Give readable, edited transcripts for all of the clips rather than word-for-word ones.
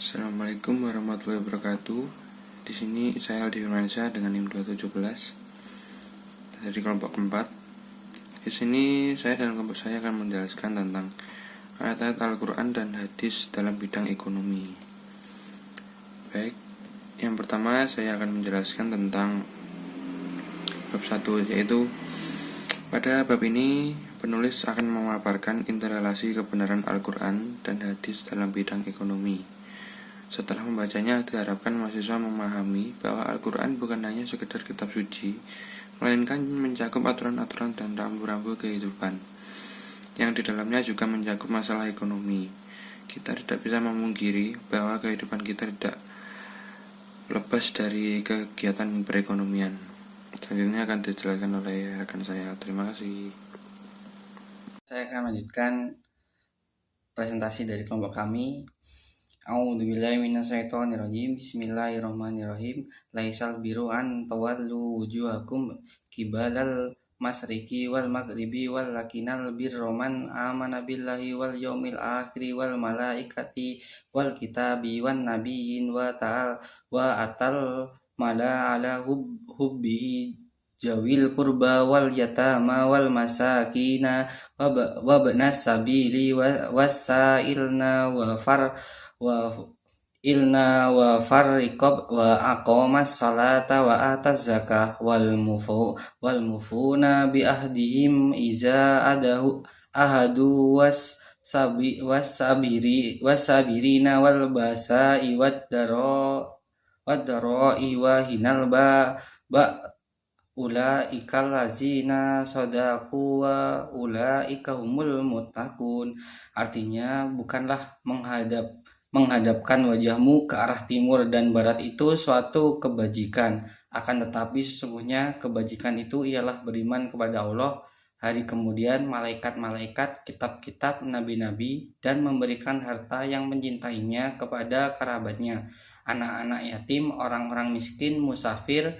Assalamualaikum warahmatullahi wabarakatuh. Di sini saya Aldi Firmansyah dengan NIM 217 dari kelompok keempat. Di sini saya dan kelompok saya akan menjelaskan tentang ayat-ayat Al-Quran dan hadis dalam bidang ekonomi. Baik, yang pertama saya akan menjelaskan tentang bab 1, yaitu pada bab ini penulis akan memaparkan interrelasi kebenaran Al-Quran dan hadis dalam bidang ekonomi. Setelah membacanya, diharapkan mahasiswa memahami bahwa Al-Quran bukan hanya sekedar kitab suci, melainkan mencakup aturan-aturan dan rambu-rambu kehidupan, yang di dalamnya juga mencakup masalah ekonomi. Kita tidak bisa memungkiri bahwa kehidupan kita tidak lepas dari kegiatan perekonomian. Selanjutnya akan dijelaskan oleh rekan saya. Terima kasih. Saya akan melanjutkan presentasi dari kelompok kami. A'udzubillahi minasyaitonirrajim. Bismillahirrahmanirrahim. Laisal biru an tawallu wujuhakum kibalal masriki wal maghribi walakinal birra man amana billahi wal yaumil akhir wal malaikati wal kitabi wan nabiyyin wa atal mala ala hubbihi jawil qurba wal yatama wal masakina wa banas sabili wasailna wa farriqab wa aqamas salata wa ataz zakah wal mufuna bi ahdihim iza ahadu wasabirina wal basai wad-dara'i wa hinal ba ulaika allazina sadaqu wa ulaika humul muttaqun. Artinya, bukanlah menghadapkan wajahmu ke arah timur dan barat itu suatu kebajikan, akan tetapi sesungguhnya kebajikan itu ialah beriman kepada Allah, hari kemudian, malaikat-malaikat, kitab-kitab, nabi-nabi, dan memberikan harta yang mencintainya kepada kerabatnya, anak-anak yatim, orang-orang miskin, musafir,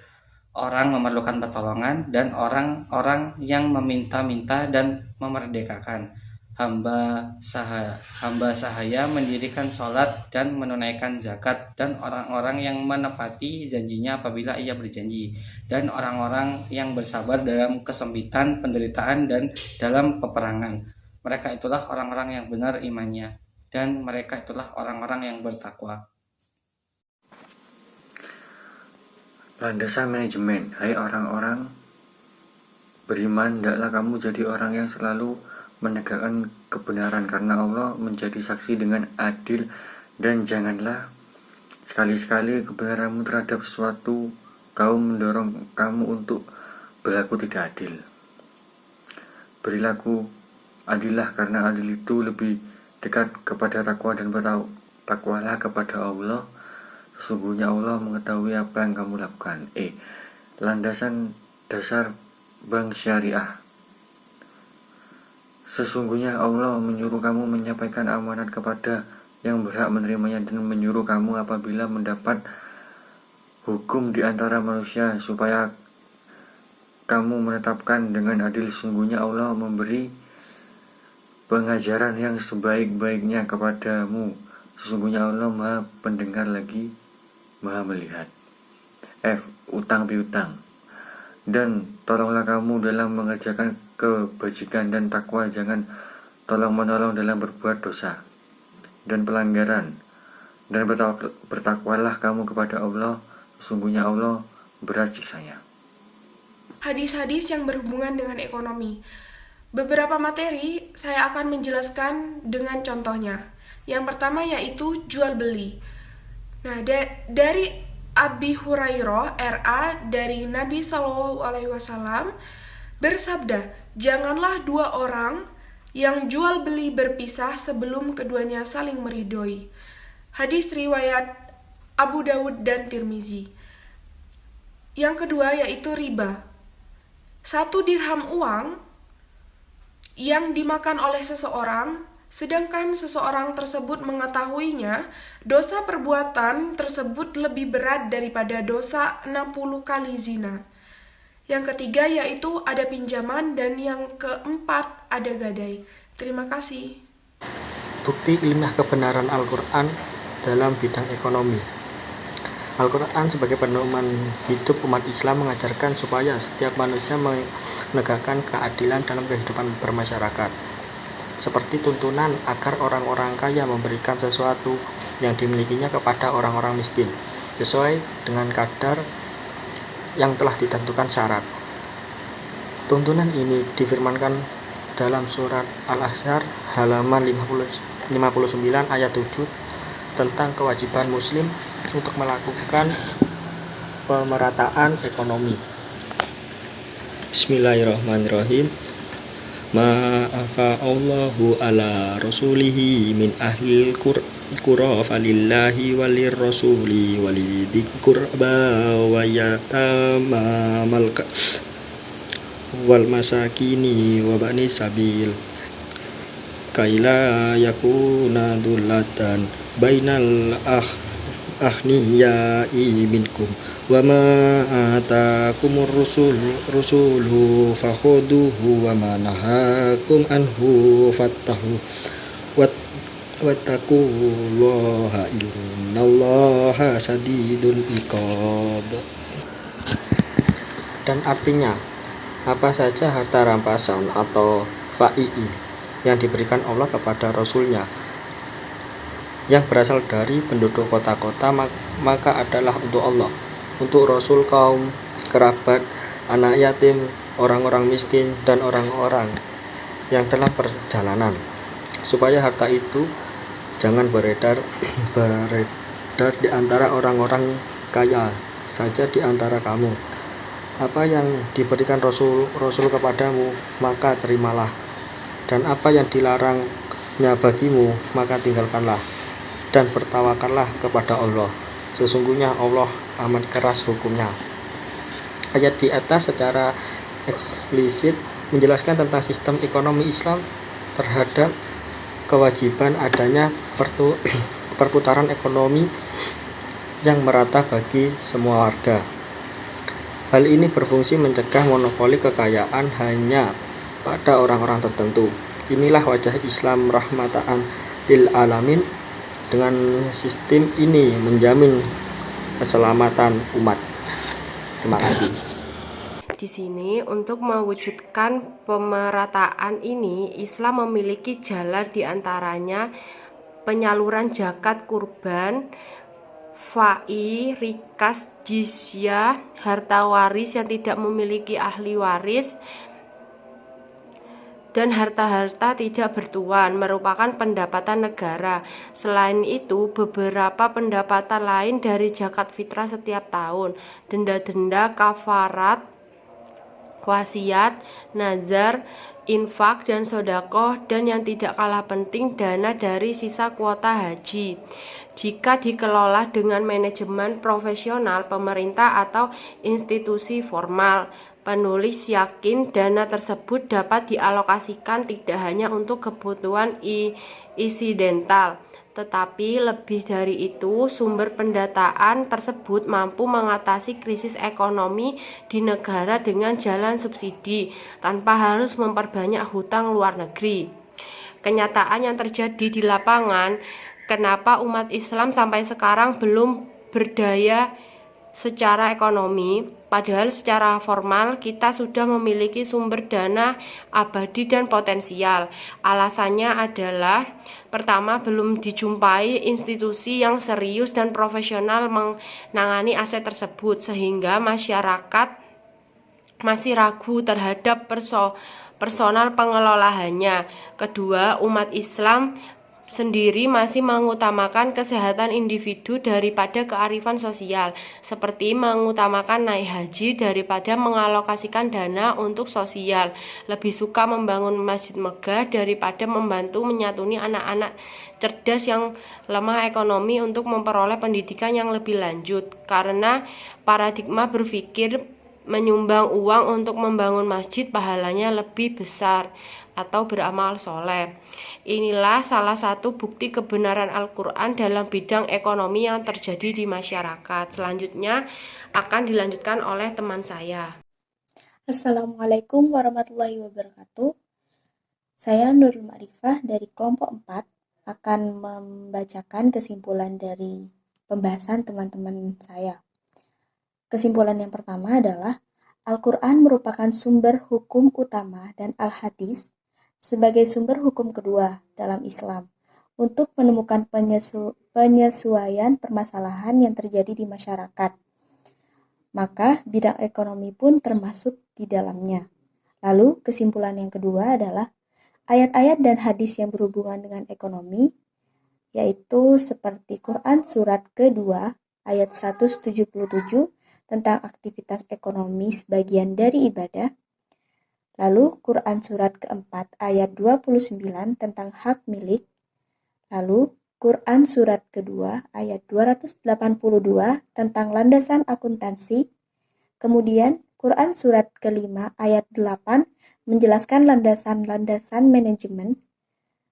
orang memerlukan pertolongan, dan orang-orang yang meminta-minta dan memerdekakan. Hamba sahaya mendirikan sholat dan menunaikan zakat, dan orang-orang yang menepati janjinya apabila ia berjanji, dan orang-orang yang bersabar dalam kesempitan, penderitaan, dan dalam peperangan. Mereka itulah orang-orang yang benar imannya, dan mereka itulah orang-orang yang bertakwa. Landasan manajemen. Hai orang-orang beriman, hendaklah kamu jadi orang yang selalu menegakkan kebenaran karena Allah menjadi saksi dengan adil, dan janganlah sekali-sekali kebenaranmu terhadap sesuatu kaum mendorong kamu untuk berlaku tidak adil. Berlaku adillah karena adil itu lebih dekat kepada takwa, dan bertakwalah kepada Allah. Sesungguhnya Allah mengetahui apa yang kamu lakukan. Landasan dasar bank syariah. Sesungguhnya Allah menyuruh kamu menyampaikan amanat kepada yang berhak menerimanya, dan menyuruh kamu apabila mendapat hukum di antara manusia supaya kamu menetapkan dengan adil. Sesungguhnya Allah memberi pengajaran yang sebaik-baiknya kepadamu. Sesungguhnya Allah Maha pendengar lagi Maha melihat. Utang piutang. Dan tolonglah kamu dalam mengerjakan kebajikan dan takwa, jangan tolong-menolong dalam berbuat dosa dan pelanggaran, dan bertakwalah kamu kepada Allah, sesungguhnya Allah berat siksanya. Hadis-hadis yang berhubungan dengan ekonomi. Beberapa materi saya akan menjelaskan dengan contohnya. Yang pertama yaitu jual beli. Nah, dari Abi Hurairah RA dari Nabi SAW bersabda, janganlah dua orang yang jual beli berpisah sebelum keduanya saling meridhoi. Hadis riwayat Abu Dawud dan Tirmizi. Yang kedua yaitu riba. 1 dirham uang yang dimakan oleh seseorang, sedangkan seseorang tersebut mengetahuinya, dosa perbuatan tersebut lebih berat daripada dosa 60 kali zina. Yang ketiga yaitu ada pinjaman, dan yang keempat ada gadai. Terima kasih. Bukti ilmiah kebenaran Al-Quran dalam bidang ekonomi. Al-Quran sebagai pedoman hidup umat Islam mengajarkan supaya setiap manusia menegakkan keadilan dalam kehidupan bermasyarakat, seperti tuntunan agar orang-orang kaya memberikan sesuatu yang dimilikinya kepada orang-orang miskin, sesuai dengan kadar yang telah ditentukan syarat. Tuntunan ini difirmankan dalam surat Al-Ahzab halaman 59 ayat 7 tentang kewajiban muslim untuk melakukan pemerataan ekonomi. Bismillahirrahmanirrahim. Ma'afa Allahu ala rasulihi min ahlil qura falillahi walir rasuli walidil qurba wa yatama wal masakini wa bani sabil kaila yakuna dulatan bainal ahniyai minkum wa ma atakumur rusulu fakhuduhu wa ma nahakum anhu fattahu wattaqullaha innallaha sadidul iqab. Dan artinya, apa saja harta rampasan atau fai'i yang diberikan Allah kepada Rasulnya yang berasal dari penduduk kota-kota, maka adalah untuk Allah, untuk Rasul, kaum kerabat, anak yatim, orang-orang miskin, dan orang-orang yang dalam perjalanan, supaya harta itu jangan beredar di antara orang-orang kaya saja di antara kamu. Apa yang diberikan Rasul kepadamu, maka terimalah, dan apa yang dilarangnya bagimu, maka tinggalkanlah, dan bertawakallah kepada Allah. Sesungguhnya Allah amat keras hukumnya. Ayat di atas secara eksplisit menjelaskan tentang sistem ekonomi Islam terhadap kewajiban adanya perputaran ekonomi yang merata bagi semua warga. Hal ini berfungsi mencegah monopoli kekayaan hanya pada orang-orang tertentu. Inilah wajah Islam rahmatan lil alamin. Dengan sistem ini menjamin keselamatan umat. Terima kasih. Di sini untuk mewujudkan pemerataan ini, Islam memiliki jalan diantaranya penyaluran zakat kurban, fai, rikas, jizyah, harta waris yang tidak memiliki ahli waris, dan harta-harta tidak bertuan merupakan pendapatan negara. Selain itu, beberapa pendapatan lain dari zakat fitrah setiap tahun, denda-denda, kafarat, wasiat, nazar, infak, dan sodakoh, dan yang tidak kalah penting, dana dari sisa kuota haji. Jika dikelola dengan manajemen profesional pemerintah atau institusi formal, penulis yakin dana tersebut dapat dialokasikan tidak hanya untuk kebutuhan insidental, tetapi lebih dari itu, sumber pendataan tersebut mampu mengatasi krisis ekonomi di negara dengan jalan subsidi tanpa harus memperbanyak hutang luar negeri. Kenyataan yang terjadi di lapangan, kenapa umat Islam sampai sekarang belum berdaya secara ekonomi, padahal secara formal kita sudah memiliki sumber dana abadi dan potensial. Alasannya adalah, pertama, belum dijumpai institusi yang serius dan profesional menangani aset tersebut, sehingga masyarakat masih ragu terhadap personal pengelolaannya. Kedua, umat Islam sendiri masih mengutamakan kesehatan individu daripada kearifan sosial, seperti mengutamakan naik haji daripada mengalokasikan dana untuk sosial, lebih suka membangun masjid megah daripada membantu menyantuni anak-anak cerdas yang lemah ekonomi untuk memperoleh pendidikan yang lebih lanjut, karena paradigma berpikir menyumbang uang untuk membangun masjid pahalanya lebih besar atau beramal soleh. Inilah salah satu bukti kebenaran Al-Quran dalam bidang ekonomi yang terjadi di masyarakat. Selanjutnya akan dilanjutkan oleh teman saya. Assalamualaikum warahmatullahi wabarakatuh. Saya Nurul Ma'rifah dari kelompok 4 akan membacakan kesimpulan dari pembahasan teman-teman saya. Kesimpulan yang pertama adalah Al-Quran merupakan sumber hukum utama dan Al-Hadis sebagai sumber hukum kedua dalam Islam untuk menemukan penyesuaian permasalahan yang terjadi di masyarakat. Maka bidang ekonomi pun termasuk di dalamnya. Lalu kesimpulan yang kedua adalah ayat-ayat dan hadis yang berhubungan dengan ekonomi, yaitu seperti Quran surat kedua ayat 177 tentang aktivitas ekonomi sebagian dari ibadah, lalu Quran surat keempat ayat 29 tentang hak milik, lalu Quran surat kedua ayat 282 tentang landasan akuntansi, kemudian Quran surat kelima ayat 8 menjelaskan landasan-landasan manajemen,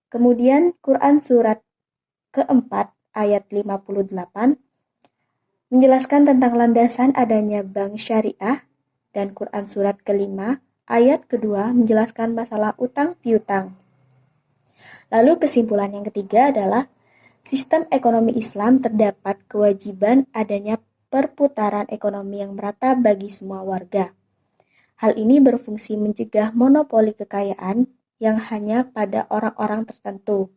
kemudian Quran surat keempat ayat 58 menjelaskan tentang landasan adanya bank syariah, dan Quran surat kelima ayat kedua menjelaskan masalah utang piutang. Lalu kesimpulan yang ketiga adalah sistem ekonomi Islam terdapat kewajiban adanya perputaran ekonomi yang merata bagi semua warga. Hal ini berfungsi mencegah monopoli kekayaan yang hanya pada orang-orang tertentu.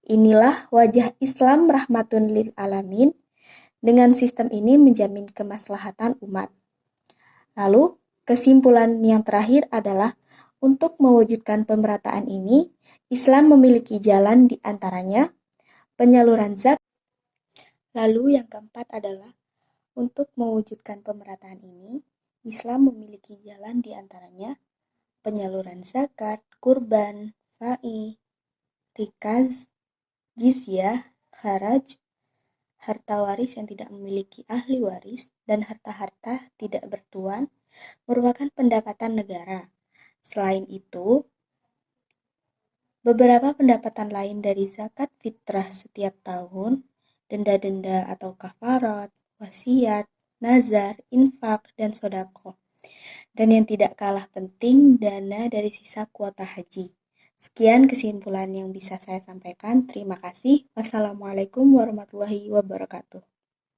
Inilah wajah Islam rahmatun lil alamin. Dengan sistem ini menjamin kemaslahatan umat. Lalu, kesimpulan yang terakhir adalah untuk mewujudkan pemerataan ini, Islam memiliki jalan di antaranya penyaluran zakat. Lalu yang keempat adalah untuk mewujudkan pemerataan ini, Islam memiliki jalan di antaranya penyaluran zakat, kurban, fa'i, rikaz, jizyah, kharaj, harta waris yang tidak memiliki ahli waris, dan harta-harta tidak bertuan merupakan pendapatan negara. Selain itu, beberapa pendapatan lain dari zakat fitrah setiap tahun, denda-denda atau kafarat, wasiat, nazar, infak, dan sodako. Dan yang tidak kalah penting, dana dari sisa kuota haji. Sekian kesimpulan yang bisa saya sampaikan. Terima kasih. Wassalamualaikum warahmatullahi wabarakatuh.